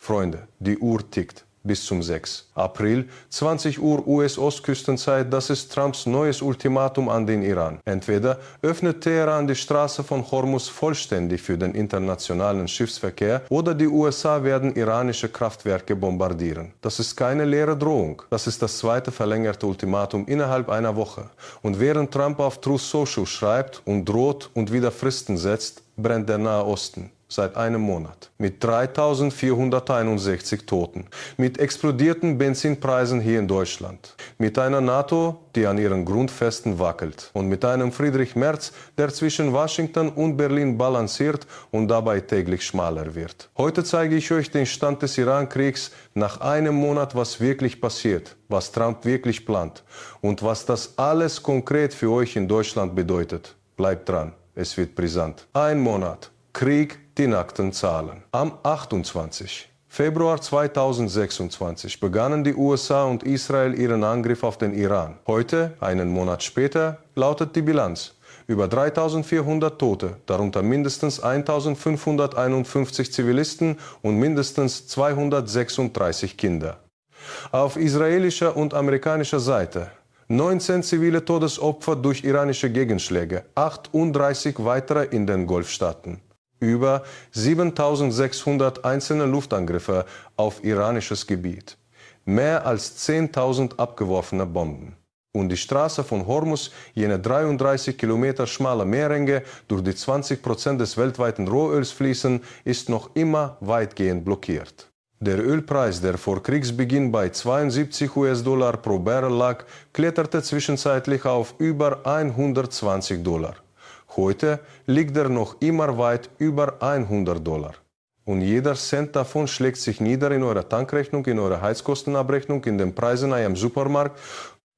Freunde, die Uhr tickt. Bis zum 6. April, 20 Uhr US-Ostküstenzeit, das ist Trumps neues Ultimatum an den Iran. Entweder öffnet Teheran die Straße von Hormuz vollständig für den internationalen Schiffsverkehr oder die USA werden iranische Kraftwerke bombardieren. Das ist keine leere Drohung. Das ist das zweite verlängerte Ultimatum innerhalb einer Woche. Und während Trump auf Truth Social schreibt und droht und wieder Fristen setzt, brennt der Nahe Osten. Seit einem Monat. Mit 3.461 Toten. Mit explodierten Benzinpreisen hier in Deutschland. Mit einer NATO, die an ihren Grundfesten wackelt. Und mit einem Friedrich Merz, der zwischen Washington und Berlin balanciert und dabei täglich schmaler wird. Heute zeige ich euch den Stand des Iran-Kriegs nach einem Monat, was wirklich passiert, was Trump wirklich plant und was das alles konkret für euch in Deutschland bedeutet. Bleibt dran, es wird brisant. Ein Monat. Krieg, die nackten Zahlen. Am 28. Februar 2026 begannen die USA und Israel ihren Angriff auf den Iran. Heute, einen Monat später, lautet die Bilanz. Über 3.400 Tote, darunter mindestens 1.551 Zivilisten und mindestens 236 Kinder. Auf israelischer und amerikanischer Seite 19 zivile Todesopfer durch iranische Gegenschläge, 38 weitere in den Golfstaaten. Über 7.600 einzelne Luftangriffe auf iranisches Gebiet. Mehr als 10.000 abgeworfene Bomben. Und die Straße von Hormuz, jene 33 Kilometer schmale Meerenge, durch die 20% des weltweiten Rohöls fließen, ist noch immer weitgehend blockiert. Der Ölpreis, der vor Kriegsbeginn bei 72 US-Dollar pro Barrel lag, kletterte zwischenzeitlich auf über 120 Dollar. Heute liegt er noch immer weit über 100 Dollar. Und jeder Cent davon schlägt sich nieder in eurer Tankrechnung, in eurer Heizkostenabrechnung, in den Preisen in einem Supermarkt.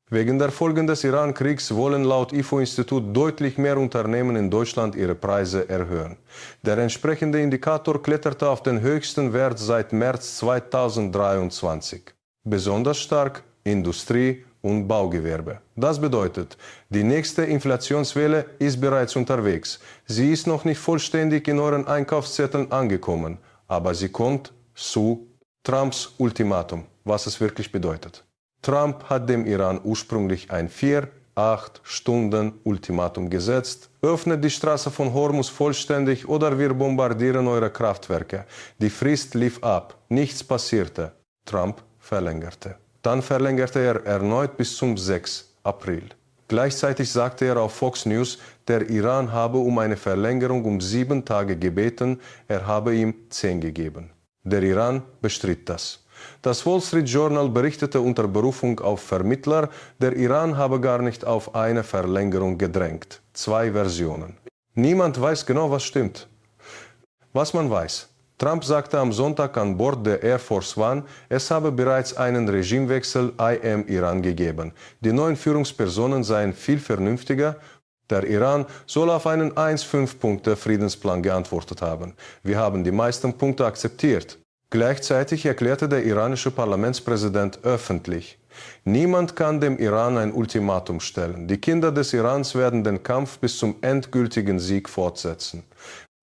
Wegen der Folgen des Iran-Kriegs wollen laut IFO-Institut deutlich mehr Unternehmen in Deutschland ihre Preise erhöhen. Der entsprechende Indikator kletterte auf den höchsten Wert seit März 2023. Besonders stark Industrie und Baugewerbe. Das bedeutet, die nächste Inflationswelle ist bereits unterwegs. Sie ist noch nicht vollständig in euren Einkaufszetteln angekommen, aber sie kommt zu Trumps Ultimatum, was es wirklich bedeutet. Trump hat dem Iran ursprünglich ein 4-8-Stunden-Ultimatum gesetzt. Öffnet die Straße von Hormuz vollständig oder wir bombardieren eure Kraftwerke. Die Frist lief ab, nichts passierte. Trump verlängerte. Dann verlängerte er erneut bis zum 6. April. Gleichzeitig sagte er auf Fox News, der Iran habe um eine Verlängerung um 7 Tage gebeten, er habe ihm 10 gegeben. Der Iran bestritt das. Das Wall Street Journal berichtete unter Berufung auf Vermittler, der Iran habe gar nicht auf eine Verlängerung gedrängt. 2 Versionen. Niemand weiß genau, was stimmt. Was man weiß. Trump sagte am Sonntag an Bord der Air Force One, es habe bereits einen Regimewechsel im Iran gegeben. Die neuen Führungspersonen seien viel vernünftiger. Der Iran soll auf einen 1-5-Punkte-Friedensplan geantwortet haben. Wir haben die meisten Punkte akzeptiert. Gleichzeitig erklärte der iranische Parlamentspräsident öffentlich, niemand kann dem Iran ein Ultimatum stellen. Die Kinder des Irans werden den Kampf bis zum endgültigen Sieg fortsetzen.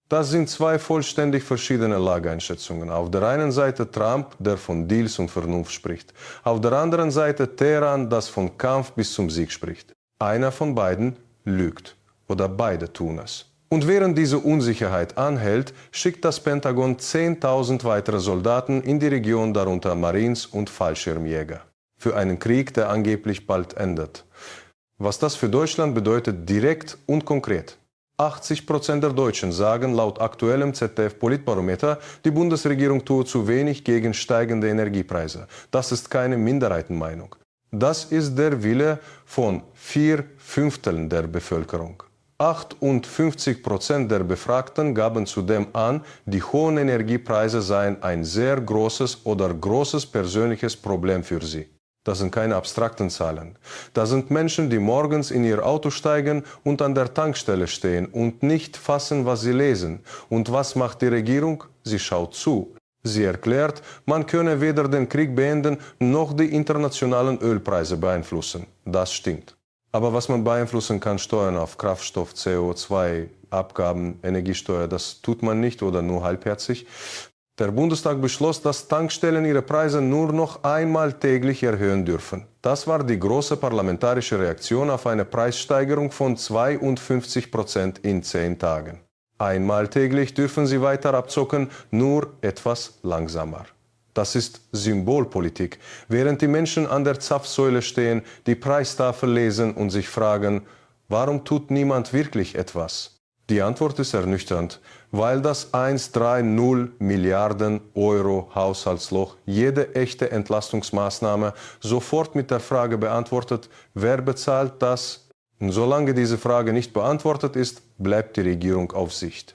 Das sind 2 vollständig verschiedene Lageeinschätzungen. Auf der einen Seite Trump, der von Deals und Vernunft spricht. Auf der anderen Seite Teheran, das von Kampf bis zum Sieg spricht. Einer von beiden lügt. Oder beide tun es. Und während diese Unsicherheit anhält, schickt das Pentagon 10.000 weitere Soldaten in die Region, darunter Marines und Fallschirmjäger. Für einen Krieg, der angeblich bald endet. Was das für Deutschland bedeutet, direkt und konkret. 80% der Deutschen sagen laut aktuellem ZDF-Politbarometer, die Bundesregierung tue zu wenig gegen steigende Energiepreise. Das ist keine Minderheitenmeinung. Das ist der Wille von 4/5 der Bevölkerung. 58% der Befragten gaben zudem an, die hohen Energiepreise seien ein sehr großes oder großes persönliches Problem für sie. Das sind keine abstrakten Zahlen. Das sind Menschen, die morgens in ihr Auto steigen und an der Tankstelle stehen und nicht fassen, was sie lesen. Und was macht die Regierung? Sie schaut zu. Sie erklärt, man könne weder den Krieg beenden noch die internationalen Ölpreise beeinflussen. Das stimmt. Aber was man beeinflussen kann, Steuern auf Kraftstoff, CO2, Abgaben, Energiesteuer, das tut man nicht oder nur halbherzig. Der Bundestag beschloss, dass Tankstellen ihre Preise nur noch einmal täglich erhöhen dürfen. Das war die große parlamentarische Reaktion auf eine Preissteigerung von 52% in 10 Tagen. Einmal täglich dürfen sie weiter abzocken, nur etwas langsamer. Das ist Symbolpolitik, während die Menschen an der Zapfsäule stehen, die Preistafel lesen und sich fragen, warum tut niemand wirklich etwas? Die Antwort ist ernüchternd, weil das 130 Milliarden Euro Haushaltsloch jede echte Entlastungsmaßnahme sofort mit der Frage beantwortet, wer bezahlt das? Und solange diese Frage nicht beantwortet ist, bleibt die Regierung auf Sicht.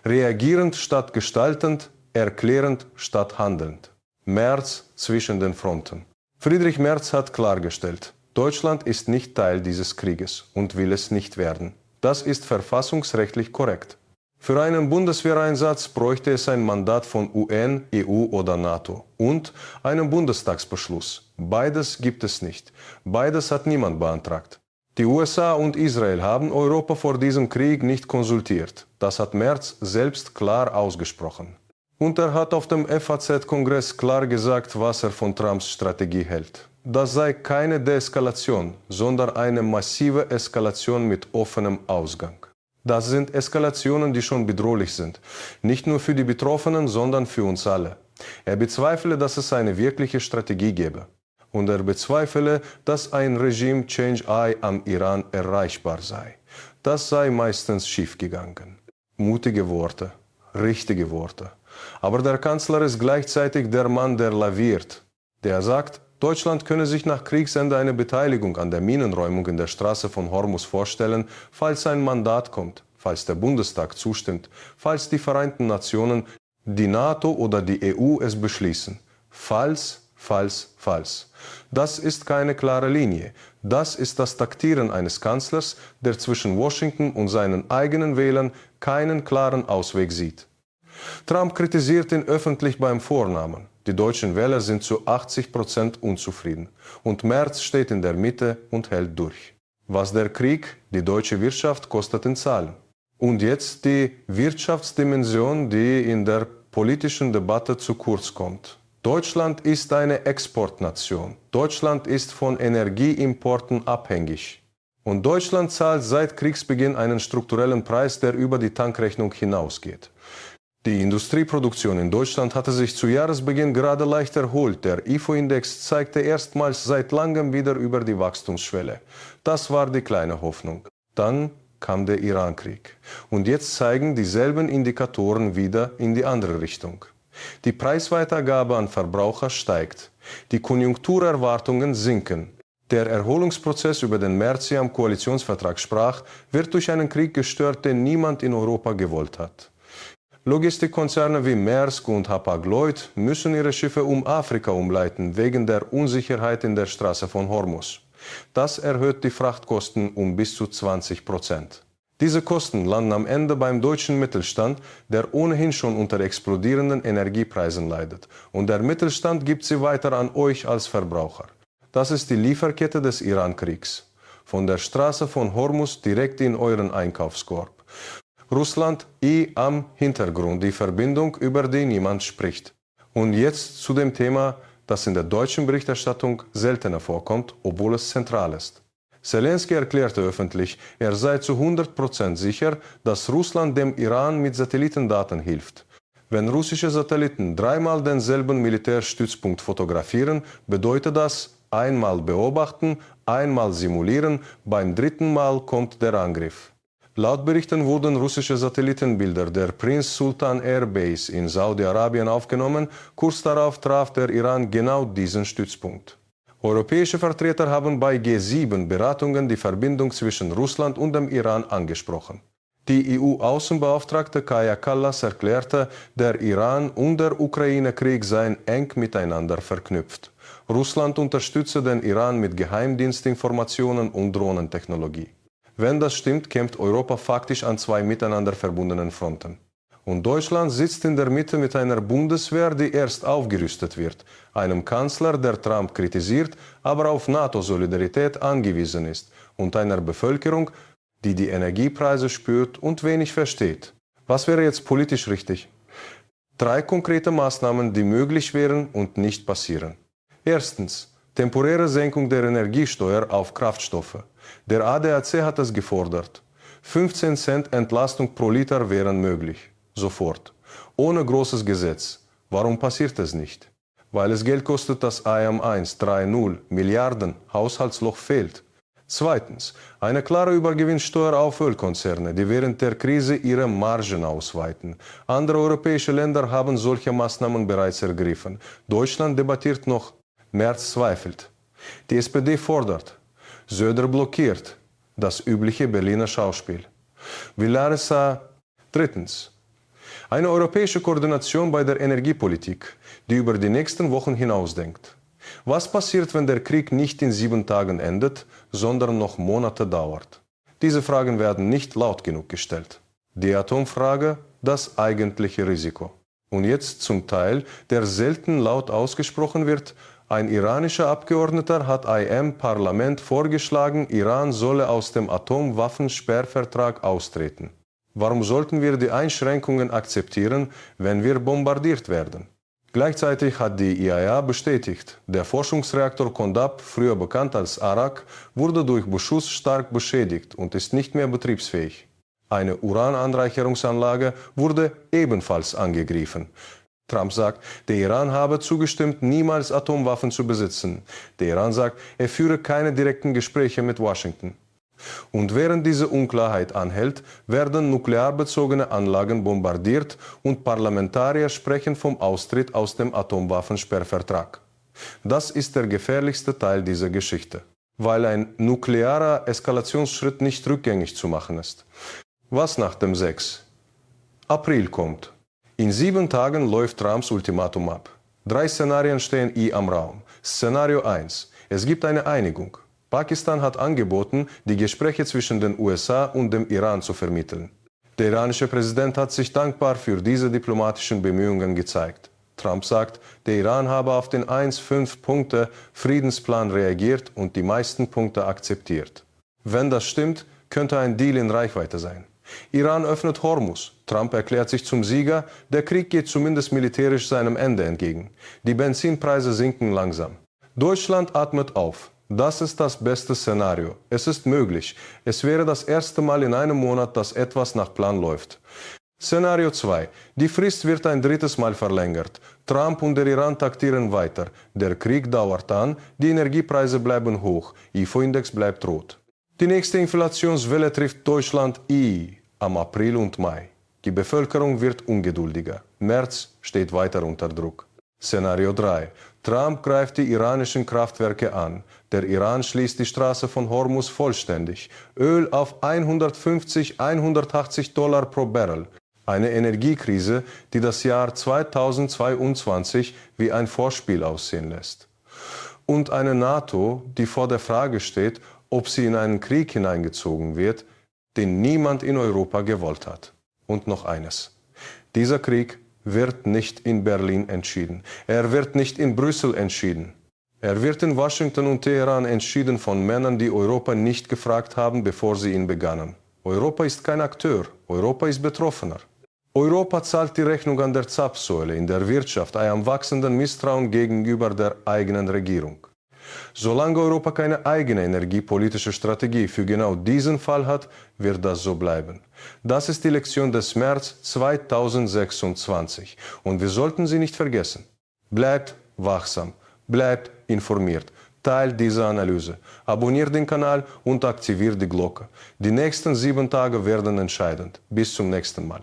Reagierend statt gestaltend, erklärend statt handelnd. Merz zwischen den Fronten. Friedrich Merz hat klargestellt, Deutschland ist nicht Teil dieses Krieges und will es nicht werden. Das ist verfassungsrechtlich korrekt. Für einen Bundeswehreinsatz bräuchte es ein Mandat von UN, EU oder NATO und einen Bundestagsbeschluss. Beides gibt es nicht. Beides hat niemand beantragt. Die USA und Israel haben Europa vor diesem Krieg nicht konsultiert. Das hat Merz selbst klar ausgesprochen. Und er hat auf dem FAZ-Kongress klar gesagt, was er von Trumps Strategie hält. Das sei keine Deeskalation, sondern eine massive Eskalation mit offenem Ausgang. Das sind Eskalationen, die schon bedrohlich sind. Nicht nur für die Betroffenen, sondern für uns alle. Er bezweifle, dass es eine wirkliche Strategie gäbe. Und er bezweifle, dass ein Regime-Change-Eye am Iran erreichbar sei. Das sei meistens schiefgegangen. Mutige Worte, richtige Worte. Aber der Kanzler ist gleichzeitig der Mann, der laviert. Der sagt, Deutschland könne sich nach Kriegsende eine Beteiligung an der Minenräumung in der Straße von Hormuz vorstellen, falls ein Mandat kommt, falls der Bundestag zustimmt, falls die Vereinten Nationen, die NATO oder die EU es beschließen. Falls. Das ist keine klare Linie. Das ist das Taktieren eines Kanzlers, der zwischen Washington und seinen eigenen Wählern keinen klaren Ausweg sieht. Trump kritisiert ihn öffentlich beim Vornamen. Die deutschen Wähler sind zu 80% unzufrieden. Und Merz steht in der Mitte und hält durch. Was der Krieg die deutsche Wirtschaft kostet in Zahlen. Und jetzt die Wirtschaftsdimension, die in der politischen Debatte zu kurz kommt. Deutschland ist eine Exportnation. Deutschland ist von Energieimporten abhängig. Und Deutschland zahlt seit Kriegsbeginn einen strukturellen Preis, der über die Tankrechnung hinausgeht. Die Industrieproduktion in Deutschland hatte sich zu Jahresbeginn gerade leicht erholt. Der IFO-Index zeigte erstmals seit langem wieder über die Wachstumsschwelle. Das war die kleine Hoffnung. Dann kam der Iran-Krieg. Und jetzt zeigen dieselben Indikatoren wieder in die andere Richtung. Die Preisweitergabe an Verbraucher steigt. Die Konjunkturerwartungen sinken. Der Erholungsprozess, über den Merz am Koalitionsvertrag sprach, wird durch einen Krieg gestört, den niemand in Europa gewollt hat. Logistikkonzerne wie Maersk und Hapag-Lloyd müssen ihre Schiffe um Afrika umleiten, wegen der Unsicherheit in der Straße von Hormuz. Das erhöht die Frachtkosten um bis zu 20%. Diese Kosten landen am Ende beim deutschen Mittelstand, der ohnehin schon unter explodierenden Energiepreisen leidet. Und der Mittelstand gibt sie weiter an euch als Verbraucher. Das ist die Lieferkette des Iran-Kriegs. Von der Straße von Hormuz direkt in euren Einkaufskorb. Russland am Hintergrund, die Verbindung, über die niemand spricht. Und jetzt zu dem Thema, das in der deutschen Berichterstattung seltener vorkommt, obwohl es zentral ist. Zelensky erklärte öffentlich, er sei zu 100% sicher, dass Russland dem Iran mit Satellitendaten hilft. Wenn russische Satelliten dreimal denselben Militärstützpunkt fotografieren, bedeutet das einmal beobachten, einmal simulieren, beim dritten Mal kommt der Angriff. Laut Berichten wurden russische Satellitenbilder der Prince Sultan Air Base in Saudi-Arabien aufgenommen. Kurz darauf traf der Iran genau diesen Stützpunkt. Europäische Vertreter haben bei G7 Beratungen die Verbindung zwischen Russland und dem Iran angesprochen. Die EU-Außenbeauftragte Kaja Kallas erklärte, der Iran und der Ukraine-Krieg seien eng miteinander verknüpft. Russland unterstütze den Iran mit Geheimdienstinformationen und Drohnentechnologie. Wenn das stimmt, kämpft Europa faktisch an zwei miteinander verbundenen Fronten. Und Deutschland sitzt in der Mitte mit einer Bundeswehr, die erst aufgerüstet wird, einem Kanzler, der Trump kritisiert, aber auf NATO-Solidarität angewiesen ist, und einer Bevölkerung, die die Energiepreise spürt und wenig versteht. Was wäre jetzt politisch richtig? 3 konkrete Maßnahmen, die möglich wären und nicht passieren. Erstens, temporäre Senkung der Energiesteuer auf Kraftstoffe. Der ADAC hat es gefordert. 15 Cent Entlastung pro Liter wären möglich. Sofort. Ohne großes Gesetz. Warum passiert es nicht? Weil es Geld kostet, das IAM 1,30 Milliarden Haushaltsloch fehlt. Zweitens, eine klare Übergewinnsteuer auf Ölkonzerne, die während der Krise ihre Margen ausweiten. Andere europäische Länder haben solche Maßnahmen bereits ergriffen. Deutschland debattiert noch, Merz zweifelt. Die SPD fordert, Söder blockiert. Das übliche Berliner Schauspiel. Drittens, eine europäische Koordination bei der Energiepolitik, die über die nächsten Wochen hinausdenkt. Was passiert, wenn der Krieg nicht in 7 Tagen endet, sondern noch Monate dauert? Diese Fragen werden nicht laut genug gestellt. Die Atomfrage, das eigentliche Risiko. Und jetzt zum Teil, der selten laut ausgesprochen wird. Ein iranischer Abgeordneter hat im Parlament vorgeschlagen, Iran solle aus dem Atomwaffensperrvertrag austreten. Warum sollten wir die Einschränkungen akzeptieren, wenn wir bombardiert werden? Gleichzeitig hat die IAEA bestätigt, der Forschungsreaktor Condab, früher bekannt als Arak, wurde durch Beschuss stark beschädigt und ist nicht mehr betriebsfähig. Eine Urananreicherungsanlage wurde ebenfalls angegriffen. Trump sagt, der Iran habe zugestimmt, niemals Atomwaffen zu besitzen. Der Iran sagt, er führe keine direkten Gespräche mit Washington. Und während diese Unklarheit anhält, werden nuklearbezogene Anlagen bombardiert und Parlamentarier sprechen vom Austritt aus dem Atomwaffensperrvertrag. Das ist der gefährlichste Teil dieser Geschichte, weil ein nuklearer Eskalationsschritt nicht rückgängig zu machen ist. Was nach dem 6. April kommt? In 7 Tagen läuft Trumps Ultimatum ab. 3 Szenarien stehen am Raum. Szenario 1. Es gibt eine Einigung. Pakistan hat angeboten, die Gespräche zwischen den USA und dem Iran zu vermitteln. Der iranische Präsident hat sich dankbar für diese diplomatischen Bemühungen gezeigt. Trump sagt, der Iran habe auf den 1-5-Punkte-Friedensplan reagiert und die meisten Punkte akzeptiert. Wenn das stimmt, könnte ein Deal in Reichweite sein. Iran öffnet Hormuz. Trump erklärt sich zum Sieger. Der Krieg geht zumindest militärisch seinem Ende entgegen. Die Benzinpreise sinken langsam. Deutschland atmet auf. Das ist das beste Szenario. Es ist möglich. Es wäre das erste Mal in einem Monat, dass etwas nach Plan läuft. Szenario 2. Die Frist wird ein 3. Mal verlängert. Trump und der Iran taktieren weiter. Der Krieg dauert an, die Energiepreise bleiben hoch, IFO-Index bleibt rot. Die nächste Inflationswelle trifft Deutschland am April und Mai. Die Bevölkerung wird ungeduldiger. Merz steht weiter unter Druck. Szenario 3. Trump greift die iranischen Kraftwerke an. Der Iran schließt die Straße von Hormuz vollständig. Öl auf 150–180 Dollar pro Barrel. Eine Energiekrise, die das Jahr 2022 wie ein Vorspiel aussehen lässt. Und eine NATO, die vor der Frage steht, ob sie in einen Krieg hineingezogen wird, den niemand in Europa gewollt hat. Und noch eines. Dieser Krieg wird nicht in Berlin entschieden. Er wird nicht in Brüssel entschieden. Er wird in Washington und Teheran entschieden von Männern, die Europa nicht gefragt haben, bevor sie ihn begannen. Europa ist kein Akteur. Europa ist Betroffener. Europa zahlt die Rechnung an der Zapfsäule in der Wirtschaft, einem wachsenden Misstrauen gegenüber der eigenen Regierung. Solange Europa keine eigene energiepolitische Strategie für genau diesen Fall hat, wird das so bleiben. Das ist die Lektion des März 2026 und wir sollten sie nicht vergessen. Bleibt wachsam, bleibt informiert, teilt diese Analyse, abonniert den Kanal und aktiviert die Glocke. Die nächsten 7 Tage werden entscheidend. Bis zum nächsten Mal.